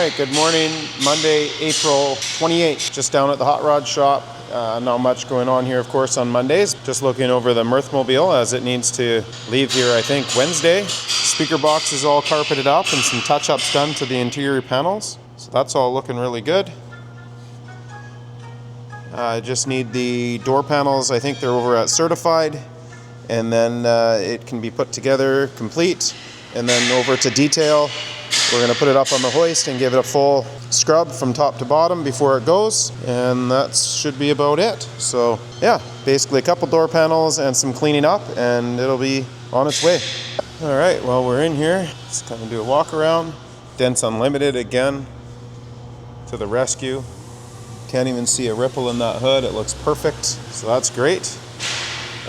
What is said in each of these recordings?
right, good morning. Monday, April 28th. Just down at the hot rod shop. Not much going on here, of course, on Mondays. Just looking over the Mirthmobile as it needs to leave here, I think, Wednesday. Speaker box is all carpeted up and some touch-ups done to the interior panels. So that's all looking really good. I just need the door panels. I think they're over at Certified. And then it can be put together complete. And then over to detail. We're going to put it up on the hoist and give it a full scrub from top to bottom before it goes, and that should be about it. So yeah, basically a couple door panels and some cleaning up, and it'll be on its way. All right, well, we're in here. Let's kind of do a walk around. Dents Unlimited again to the rescue. Can't even see a ripple in that hood. It looks perfect, so that's great.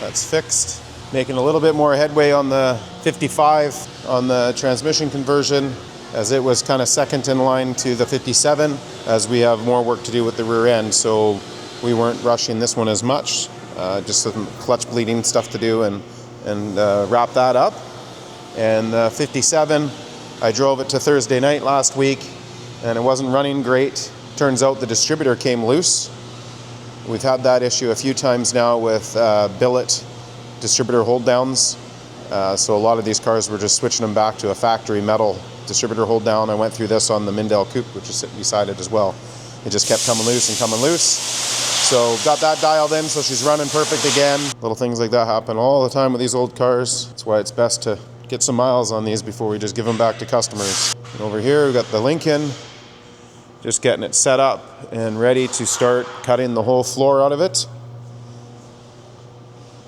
That's fixed. Making a little bit more headway on the 55 on the transmission conversion, as it was kind of second in line to the 57, as we have more work to do with the rear end, so we weren't rushing this one as much. Just some clutch bleeding stuff to do and wrap that up. And the 57, I drove it to Thursday night last week, and it wasn't running great. Turns out the distributor came loose. We've had that issue a few times now with billet distributor hold downs. So a lot of these cars, we're just switching them back to a factory metal distributor hold down. I went through this on the Mindale Coupe, which is sitting beside it as well. It just kept coming loose and coming loose. So got that dialed in, so she's running perfect again. Little things like that happen all the time with these old cars. That's why it's best to get some miles on these before we just give them back to customers. And over here we've got the Lincoln, just getting it set up and ready to start cutting the whole floor out of it.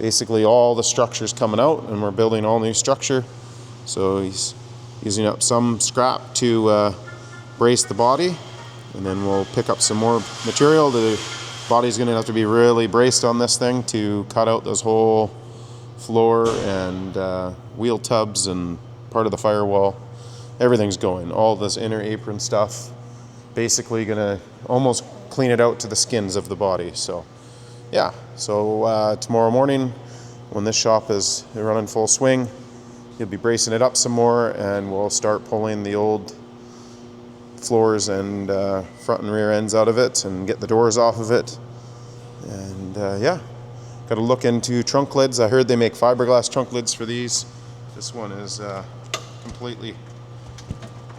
Basically all the structure's coming out, and we're building all new structure. So he's using up some scrap to brace the body, and then we'll pick up some more material. The body's going to have to be really braced on this thing to cut out this whole floor and wheel tubs and part of the firewall. Everything's going. All this inner apron stuff. Basically going to almost clean it out to the skins of the body. So yeah, so tomorrow morning when this shop is running full swing, he'll be bracing it up some more, and we'll start pulling the old floors and front and rear ends out of it and get the doors off of it. And yeah, got to look into trunk lids. I heard they make fiberglass trunk lids for these. This one is completely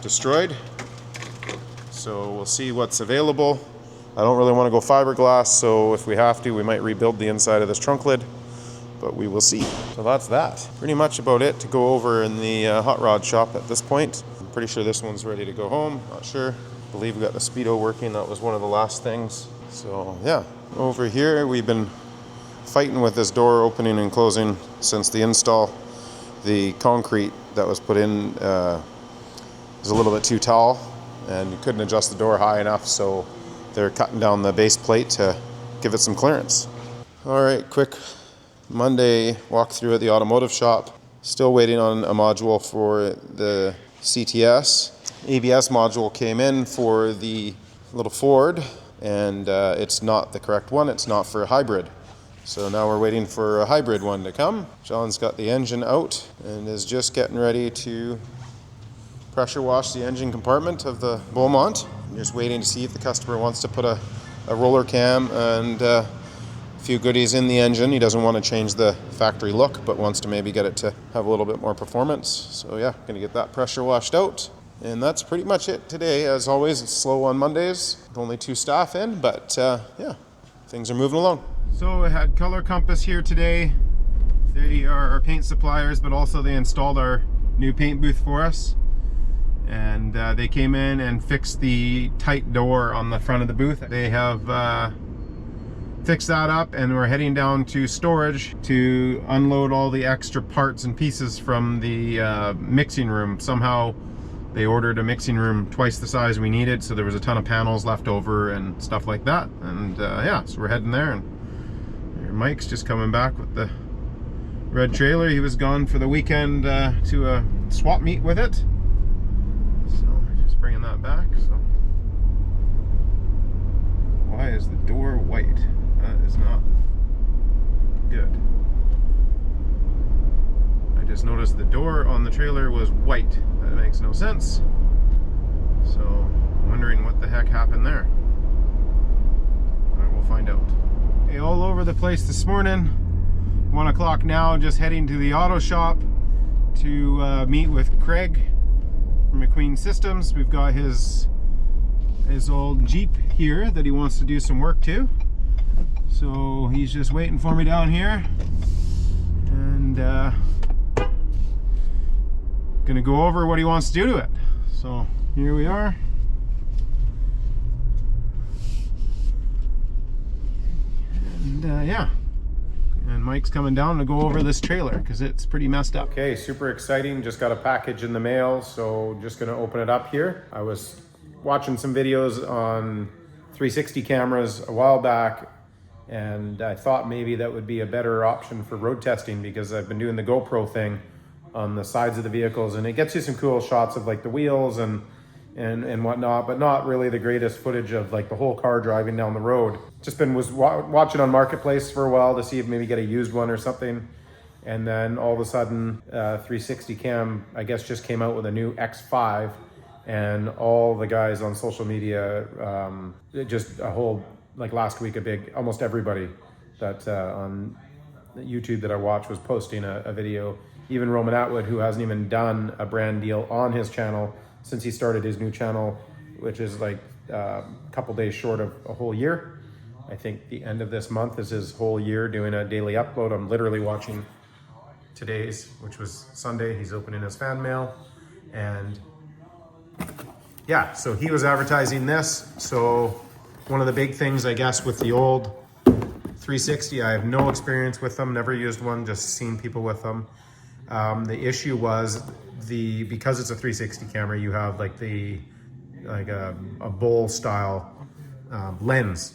destroyed, so we'll see what's available. I don't really want to go fiberglass, so if we have to, we might rebuild the inside of this trunk lid, but we will see. So that's that. Pretty much about it to go over in the hot rod shop at this point. I'm pretty sure this one's ready to go home. Not sure. I believe we got the speedo working. That was one of the last things. So yeah, over here we've been fighting with this door opening and closing since the install. The concrete that was put in was a little bit too tall, and you couldn't adjust the door high enough, so they're cutting down the base plate to give it some clearance. All right, quick Monday walkthrough at the automotive shop. Still waiting on a module for the CTS. ABS module came in for the little Ford, and it's not the correct one. It's not for a hybrid. So now we're waiting for a hybrid one to come. John's got the engine out and is just getting ready to pressure wash the engine compartment of the Beaumont. I'm just waiting to see if the customer wants to put a roller cam and a few goodies in the engine. He doesn't want to change the factory look, but wants to maybe get it to have a little bit more performance. So yeah, gonna get that pressure washed out. And that's pretty much it today. As always, it's slow on Mondays. Only 2 staff in, but yeah, things are moving along. So I had Color Compass here today. They are our paint suppliers, but also they installed our new paint booth for us. And they came in and fixed the tight door on the front of the booth. They have fixed that up, and we're heading down to storage to unload all the extra parts and pieces from the mixing room. Somehow they ordered a mixing room twice the size we needed, so there was a ton of panels left over and stuff like that. And yeah, so we're heading there, and Mike's just coming back with the red trailer. He was gone for the weekend to a swap meet with it. Bringing that back. So why is the door white? That is not good. I just noticed the door on the trailer was white. That makes no sense. So Wondering what the heck happened there. All right, we'll find out. Okay, all over the place this morning. 1 o'clock now, just heading to the auto shop to meet with Craig from McQueen Systems. We've got his old Jeep here that he wants to do some work to. So he's just waiting for me down here. And gonna go over what he wants to do to it. So here we are. And yeah, and Mike's coming down to go over this trailer because it's pretty messed up. Okay, super exciting. Just got a package in the mail, so just gonna open it up here. I was watching some videos on 360 cameras a while back, and I thought maybe that would be a better option for road testing because I've been doing the GoPro thing on the sides of the vehicles, and it gets you some cool shots of like the wheels and whatnot, but not really the greatest footage of like the whole car driving down the road. Just was watching on Marketplace for a while to see if maybe get a used one or something, and then all of a sudden 360 cam I guess just came out with a new X5, and all the guys on social media, just a whole, like last week, almost everybody that on YouTube that I watch was posting a video. Even Roman Atwood, who hasn't even done a brand deal on his channel since he started his new channel, which is like a couple days short of a whole year. I think the end of this month is his whole year doing a daily upload. I'm literally watching today's, which was Sunday. He's opening his fan mail, and yeah, so he was advertising this. So one of the big things, I guess, with the old 360, I have no experience with them, never used one, just seen people with them. The issue was because it's a 360 camera, you have like a bowl style lens,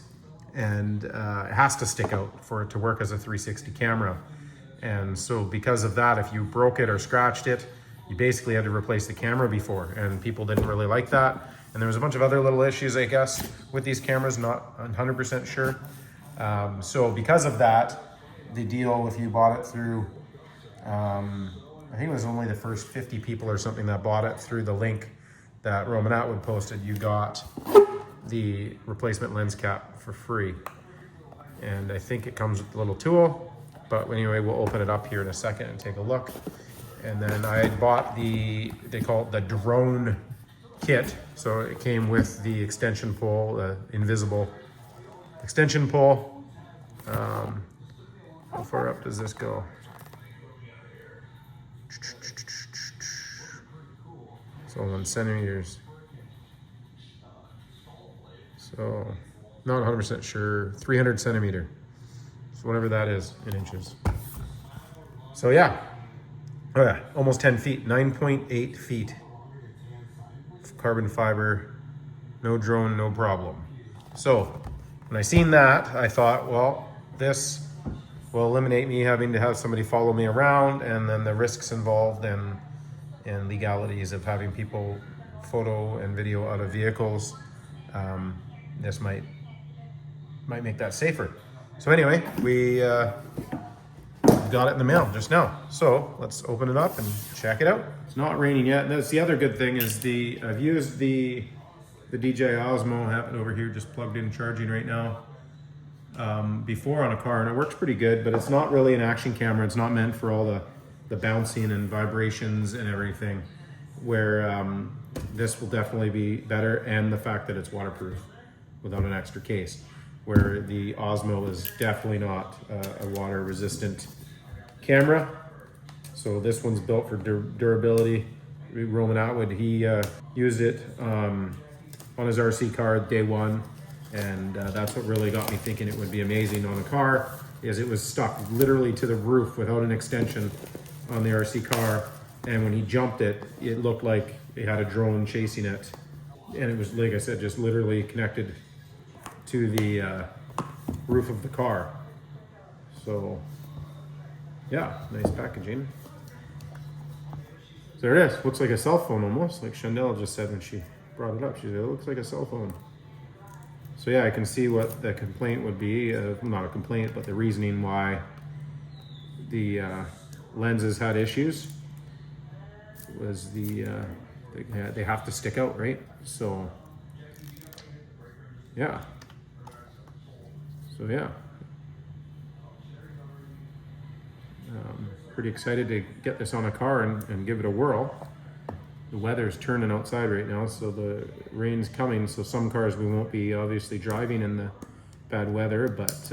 and it has to stick out for it to work as a 360 camera. And so because of that, if you broke it or scratched it, you basically had to replace the camera before, and people didn't really like that. And there was a bunch of other little issues, I guess, with these cameras, not 100% sure. So because of that, the deal, if you bought it through, I think it was only the first 50 people or something that bought it through the link that Roman Atwood posted, you got the replacement lens cap for free. And I think it comes with a little tool, but anyway, we'll open it up here in a second and take a look. And then I had bought they call it the drone kit. So it came with the extension pole, the invisible extension pole. How far up does this go? So 1 centimeters. So not 100% sure, 300 centimeter. So whatever that is in inches. So yeah. Oh yeah, almost 10 feet, 9.8 feet. Carbon fiber, no drone, no problem. So when I seen that, I thought, well, this will eliminate me having to have somebody follow me around, and then the risks involved and legalities of having people photo and video out of vehicles. This might make that safer. So anyway, we got it in the mail just now. So let's open it up and check it out. It's not raining yet. That's the other good thing is I've used the DJI Osmo. I have it over here just plugged in charging right now. Before on a car, and it works pretty good, but it's not really an action camera. It's not meant for all the bouncing and vibrations and everything, where this will definitely be better, and the fact that it's waterproof without an extra case, where the Osmo is definitely not a water resistant camera. So this one's built for durability. Roman Atwood, he used it on his RC car day one, and that's what really got me thinking it would be amazing on a car, is it was stuck literally to the roof without an extension on the RC car, and when he jumped it, it looked like it had a drone chasing it, and it was, like I said, just literally connected to the roof of the car. So yeah, nice packaging. So there it is. Looks like a cell phone almost, like Chandel just said when she brought it up. She said, it looks like a cell phone. So yeah, I can see what the complaint would be. Not a complaint, but the reasoning why the lenses had issues was they have to stick out, right? So yeah. So yeah, pretty excited to get this on a car and give it a whirl. The weather's turning outside right now, so the rain's coming, so some cars we won't be obviously driving in the bad weather, but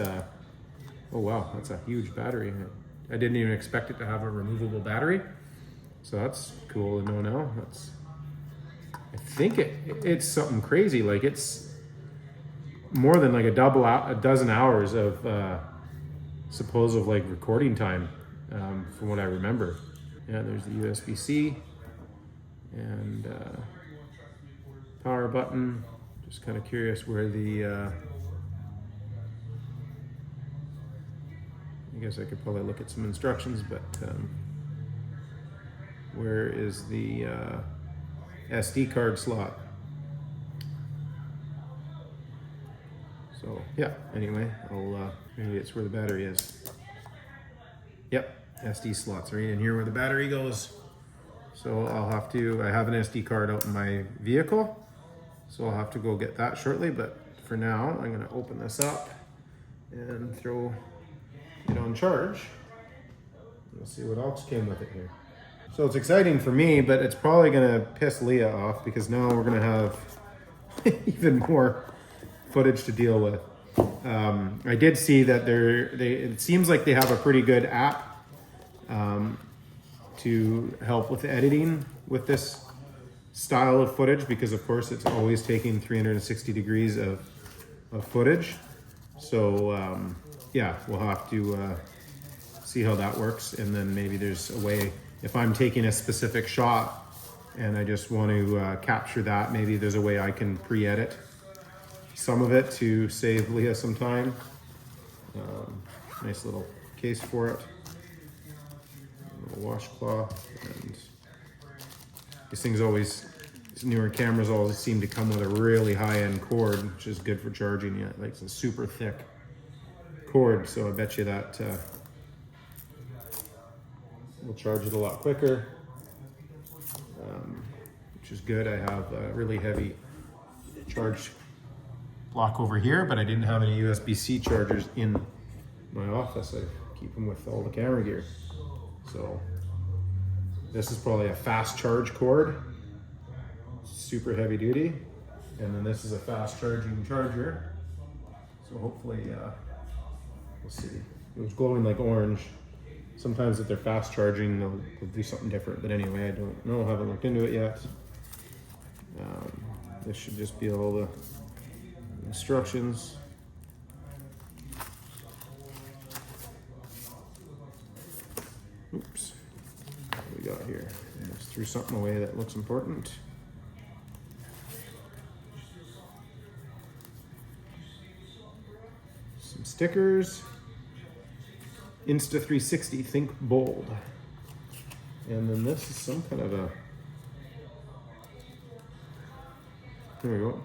oh wow, that's a huge battery. I didn't even expect it to have a removable battery, so that's cool to know now. I think it's something crazy, like it's more than like a dozen hours of supposed like recording time, from what I remember. Yeah, there's the USB-C and power button. Just kind of curious where the I guess I could probably look at some instructions, but where is the SD card slot? So yeah, anyway, maybe it's where the battery is. Yep, SD slots right in here where the battery goes. So I have an SD card out in my vehicle, so I'll have to go get that shortly, but for now, I'm gonna open this up and throw it on charge. Let's see what else came with it here. So it's exciting for me, but it's probably gonna piss Leah off because now we're gonna have even more footage to deal with. I did see that it seems like they have a pretty good app to help with editing with this style of footage, because of course it's always taking 360 degrees of footage. So yeah, we'll have to see how that works, and then maybe there's a way, if I'm taking a specific shot and I just want to capture that, maybe there's a way I can pre-edit some of it to save Leah some time. Nice little case for it, a little washcloth, and these newer cameras always seem to come with a really high-end cord, which is good for charging it. Like it's a super thick cord, so I bet you that will charge it a lot quicker, which is good. I have a really heavy charge block over here, but I didn't have any USB-C chargers in my office. I keep them with all the camera gear. So this is probably a fast charge cord, super heavy duty, and then this is a fast charging charger. So hopefully, we'll see. It was glowing like orange. Sometimes if they're fast charging, they'll do something different. But anyway, I don't know. Haven't looked into it yet. This should just be all the instructions. Oops. What do we got here? I just threw something away that looks important. Some stickers. Insta 360, think bold. And then this is some kind of a, there we go.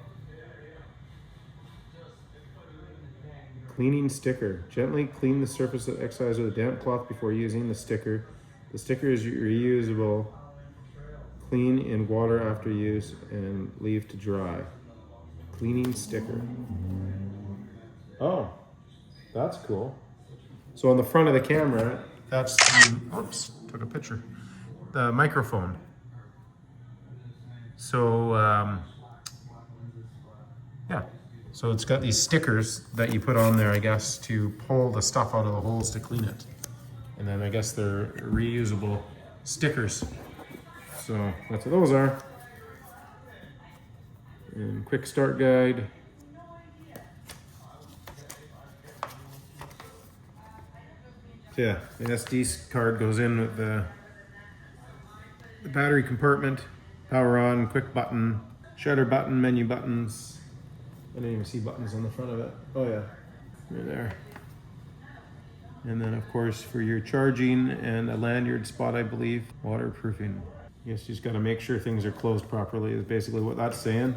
Cleaning sticker. Gently clean the surface of excise with a damp cloth before using the sticker. The sticker is reusable. Clean in water after use and leave to dry. Cleaning sticker. Oh, that's cool. So on the front of the camera, that's the, oops, took a picture. The microphone. So, yeah. So it's got these stickers that you put on there, I guess, to pull the stuff out of the holes to clean it. And then I guess they're reusable stickers. So that's what those are. And quick start guide. So yeah, the SD card goes in with the battery compartment, power on, quick button, shutter button, menu buttons. I didn't even see buttons on the front of it. Oh yeah, they're there. And then of course for your charging and a lanyard spot, I believe, waterproofing. Yes, you just gotta make sure things are closed properly is basically what that's saying.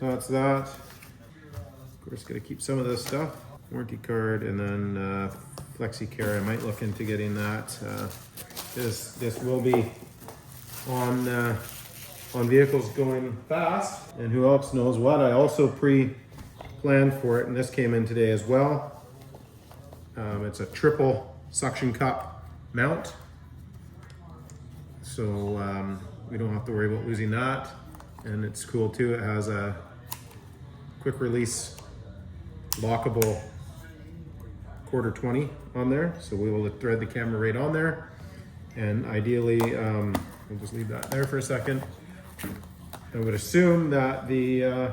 So that's that. Of course, gotta keep some of this stuff. Warranty card, and then Flexi Care. I might look into getting that. This will be on vehicles going fast. And who else knows what? I also planned for it, and this came in today as well. It's a triple suction cup mount, so we don't have to worry about losing that. And it's cool too, it has a quick release lockable quarter 20 on there, so we will thread the camera right on there. And ideally, we'll just leave that there for a second. I would assume that the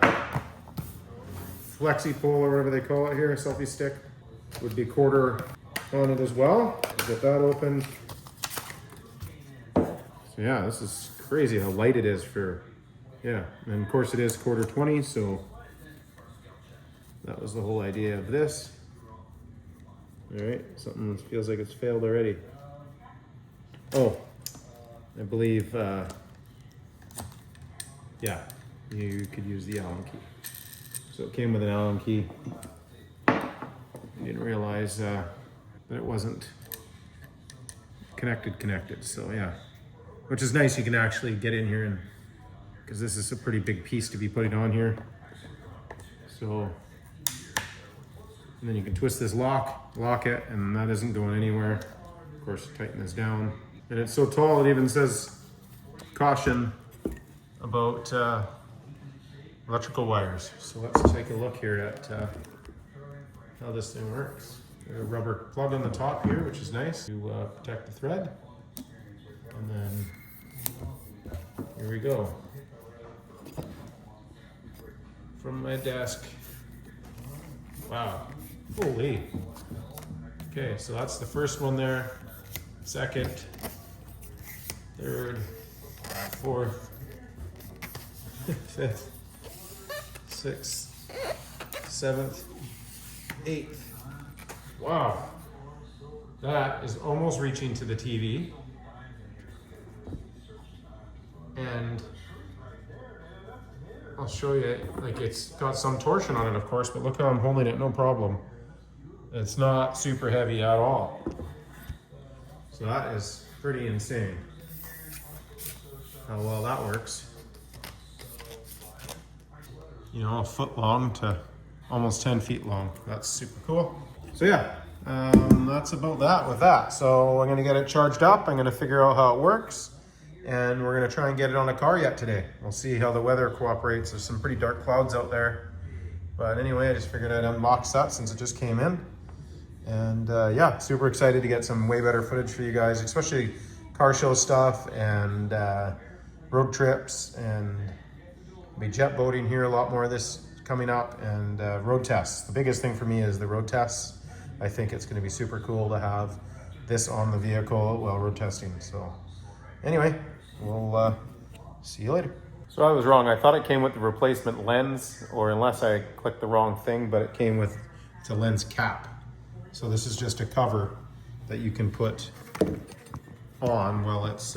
flexi pole, or whatever they call it here, selfie stick, would be quarter on it as well. Get that open. So yeah, this is crazy how light it is for, yeah. And of course it is quarter 20, so that was the whole idea of this. All right, something feels like it's failed already. Oh, I believe, yeah, you could use the Allen key. So it came with an Allen key. Didn't realize that it wasn't connected. So yeah, which is nice. You can actually get in here, and because this is a pretty big piece to be putting on here. So, and then you can twist this lock it, and that isn't going anywhere. Of course, tighten this down. And it's so tall, it even says caution about electrical wires. So let's take a look here at how this thing works. There's a rubber plug on the top here, which is nice to protect the thread. And then here we go. From my desk. Wow, holy. Okay, so that's the first one there. Second, third, fourth, fifth, sixth, seventh, eighth. Wow, that is almost reaching to the TV. And I'll show you, like, it's got some torsion on it, of course, but look how I'm holding it, no problem. It's not super heavy at all. So that is pretty insane how well that works. You know, a foot long to almost 10 feet long. That's super cool. So yeah, that's about that with that. So I'm gonna get it charged up. I'm gonna figure out how it works. And we're gonna try and get it on a car yet today. We'll see how the weather cooperates. There's some pretty dark clouds out there. But anyway, I just figured I'd unbox that since it just came in. And yeah, super excited to get some way better footage for you guys, especially car show stuff and road trips, and be jet boating here a lot more of this coming up, and road tests. The biggest thing for me is the road tests. I think it's going to be super cool to have this on the vehicle while road testing. So anyway, we'll see you later. So I was wrong. I thought it came with the replacement lens, or unless I clicked the wrong thing, but it came with, it's a lens cap. So this is just a cover that you can put on while it's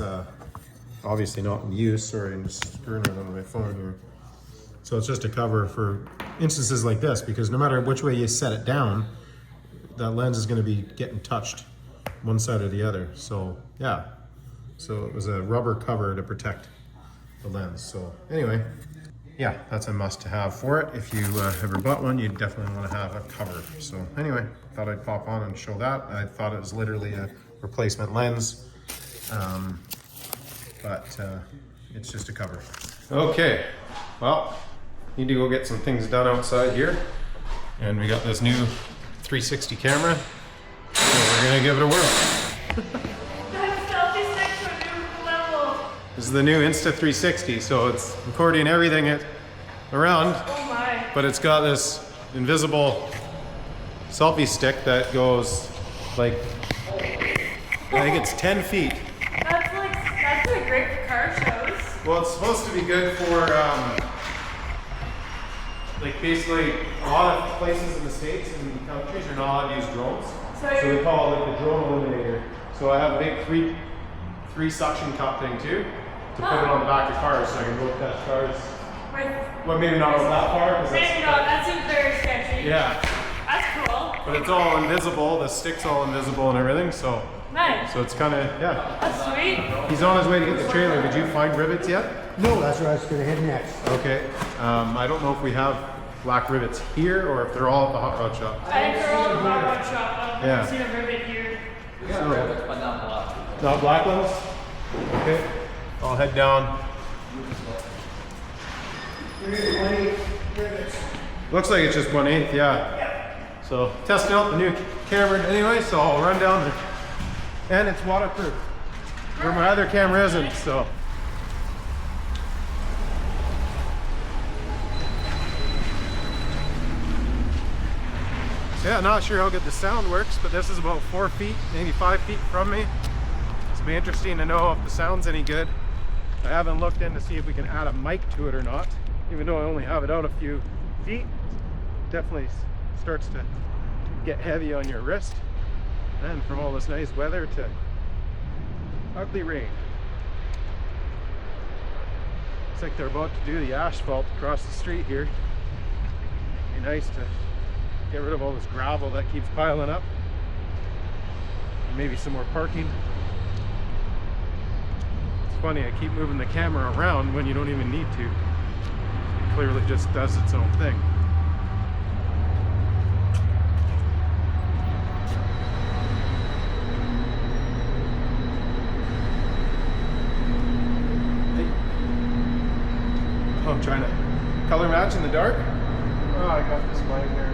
obviously not in use. Sorry, I'm just screwing it on my phone here. So it's just a cover for instances like this, because no matter which way you set it down, that lens is going to be getting touched one side or the other. So yeah, so it was a rubber cover to protect the lens. So anyway, yeah, that's a must to have for it. If you ever bought one, you definitely want to have a cover. So anyway, thought I'd pop on and show that. I thought it was literally a replacement lens, but it's just a cover. Okay, well, need to go get some things done outside here. And we got this new 360 camera, so we're gonna give it a whirl. This is the new Insta 360, so it's recording everything around, but it's got this invisible selfie stick that goes like, I think it's 10 feet. That's like great for car shows. Well, it's supposed to be good for like basically a lot of places in the States and countries are not allowed to use drones. So we call it like the drone illuminator. So I have a big three suction cup thing too, to put it on the back of cars so I can road test cars. Well, maybe not over that far. Maybe not, that seems very sketchy. Yeah. That's cool. But it's all invisible, the stick's all invisible and everything, so. Nice. So it's kind of, yeah. That's sweet. He's on his way to get the trailer. Did you find rivets yet? No, that's where I was going to head next. Okay. I don't know if we have black rivets here or if they're all at the hot rod shop. I think they're all in the hot rod shop. I've Yeah. never seen a rivet here. Not black ones? Okay. I'll head down. Looks like it's just 1/8, yeah. So testing out the new camera anyway, so I'll run down there. And it's waterproof. Where my other camera isn't, so. So yeah, not sure how good the sound works, but this is about 4 feet, maybe 5 feet from me. It's be interesting to know if the sound's any good. I haven't looked in to see if we can add a mic to it or not, even though I only have it out a few feet. Definitely starts to get heavy on your wrist. And from all this nice weather to ugly rain. Looks like they're about to do the asphalt across the street here. Be nice to get rid of all this gravel that keeps piling up. And maybe some more parking. It's funny, I keep moving the camera around when you don't even need to. It clearly just does its own thing. Oh, I'm trying to color match in the dark. Oh, I got this light here.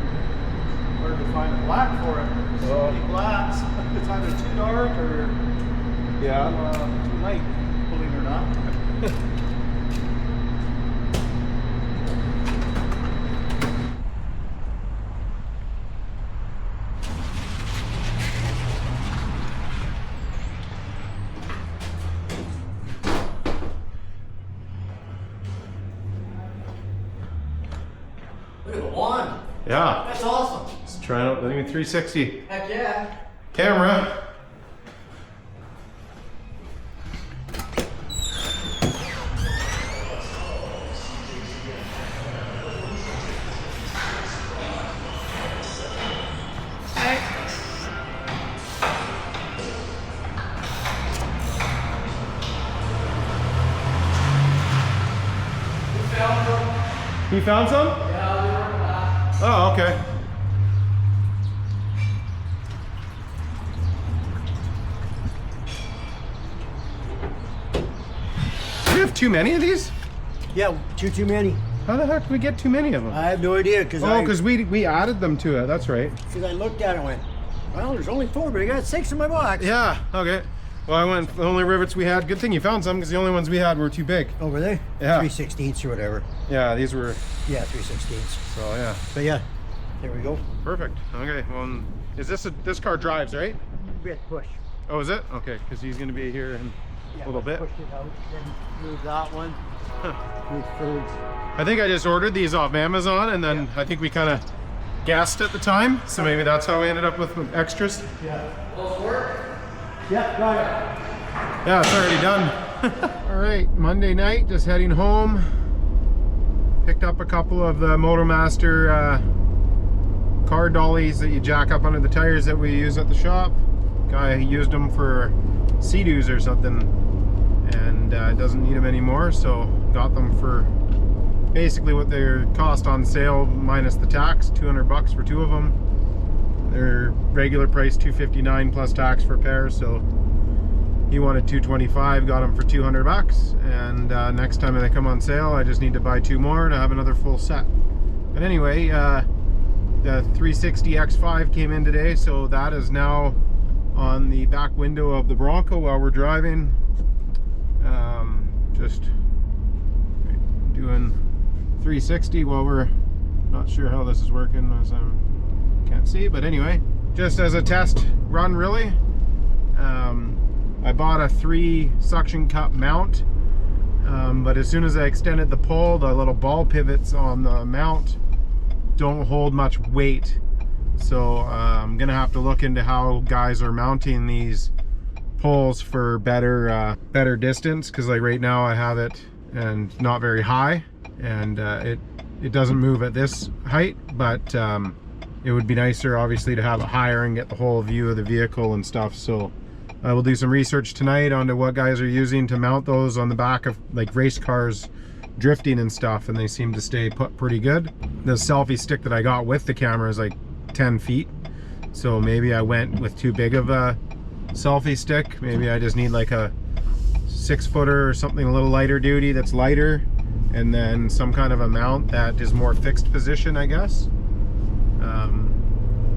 Where to find a black for it? So many blacks. It's either too dark or too light, believe it or not. Look at the wand. Yeah. That's awesome. Let's try out the new 360 Heck yeah. camera. You found some? Yeah, oh, okay. Do you have too many of these? Yeah, too many. How the heck did we get too many of them? I have no idea because because we added them to it. That's right. I looked at it and went, well, there's only 4, but I got 6 in my box. Yeah. Okay. Well, I went. The only rivets we had. Good thing you found some because the only ones we had were too big. Oh, were they? Yeah. 3/16 or whatever. Yeah, these were. Yeah, 3/16. So yeah. But yeah, there we go. Perfect. Okay. Well, is this car drives, right? We had to push. Oh, is it? Okay, because he's going to be here in a little bit. Push it out, then move that one. Move foods. I think I just ordered these off Amazon, and then I think we kind of guessed at the time, so maybe that's how we ended up with extras. Yeah. Those work? Yeah, got it. Yeah, it's already done. All right, Monday night, just heading home. Picked up a couple of the Motormaster car dollies that you jack up under the tires that we use at the shop. Guy used them for Sea-Doos or something, and doesn't need them anymore, so got them for basically what they cost on sale minus the tax, 200 bucks for 2 of them. They're regular price $259 plus tax for a pair, so he wanted $225, got them for 200 bucks, and next time they come on sale I just need to buy 2 more to have another full set. But anyway, the 360 X5 came in today, so that is now on the back window of the Bronco while we're driving. Just doing 360 while we're not sure how this is working, as I can't see, but anyway, just as a test run really. I bought a 3 suction cup mount, but as soon as I extended the pole, the little ball pivots on the mount don't hold much weight, so I'm gonna have to look into how guys are mounting these poles for better distance, because like right now I have it and not very high, and it doesn't move at this height, but it would be nicer obviously to have it higher and get the whole view of the vehicle and stuff. So I will do some research tonight onto what guys are using to mount those on the back of like race cars drifting and stuff, and they seem to stay put pretty good. The selfie stick that I got with the camera is like 10 feet, so maybe I went with too big of a selfie stick. Maybe I just need like a 6-footer or something a little lighter duty that's lighter, and then some kind of a mount that is more fixed position, I guess.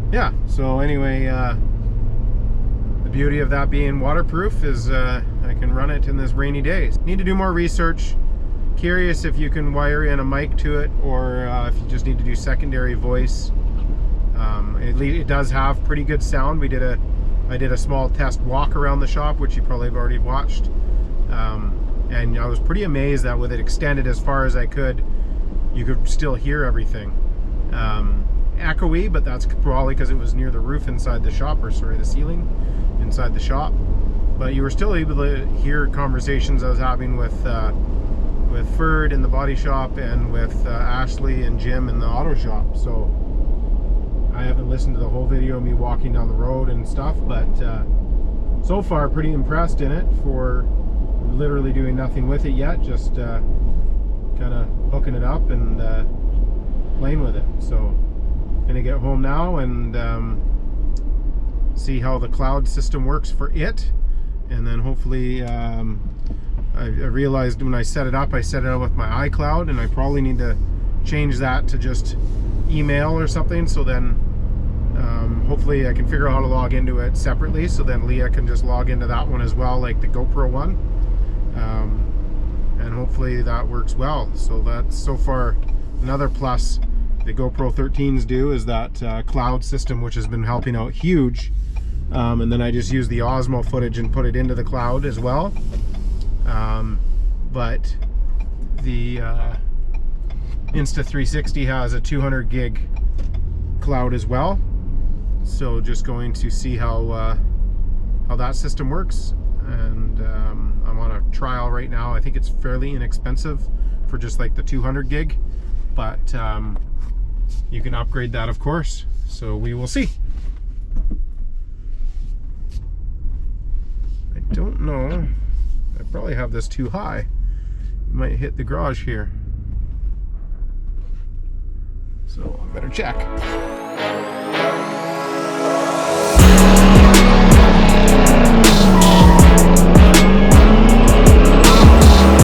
Yeah, so anyway, the beauty of that being waterproof is I can run it in this rainy days. Need to do more research. Curious if you can wire in a mic to it, or if you just need to do secondary voice. It does have pretty good sound. I did a small test walk around the shop, which you probably have already watched. And I was pretty amazed that with it extended as far as I could, you could still hear everything. Echoey, but that's probably because it was near the roof inside the shop, or sorry, the ceiling inside the shop. But you were still able to hear conversations I was having with Ferd in the body shop, and with Ashley and Jim in the auto shop. So I haven't listened to the whole video of me walking down the road and stuff, but so far pretty impressed in it for literally doing nothing with it yet, just kind of hooking it up and playing with it. So gonna get home now and see how the cloud system works for it, and then hopefully I realized when I set it up with my iCloud, and I probably need to change that to just email or something, so then hopefully I can figure out how to log into it separately, so then Leah can just log into that one as well, like the GoPro one, and hopefully that works well. So that's so far another plus the GoPro 13s do, is that cloud system, which has been helping out huge. And then I just use the Osmo footage and put it into the cloud as well. But the Insta360 has a 200 gig cloud as well. So just going to see how that system works. And I'm on a trial right now. I think it's fairly inexpensive for just like the 200 gig, but you can upgrade that, of course. So we will see. I don't know. I probably have this too high. Might hit the garage here. So I better check.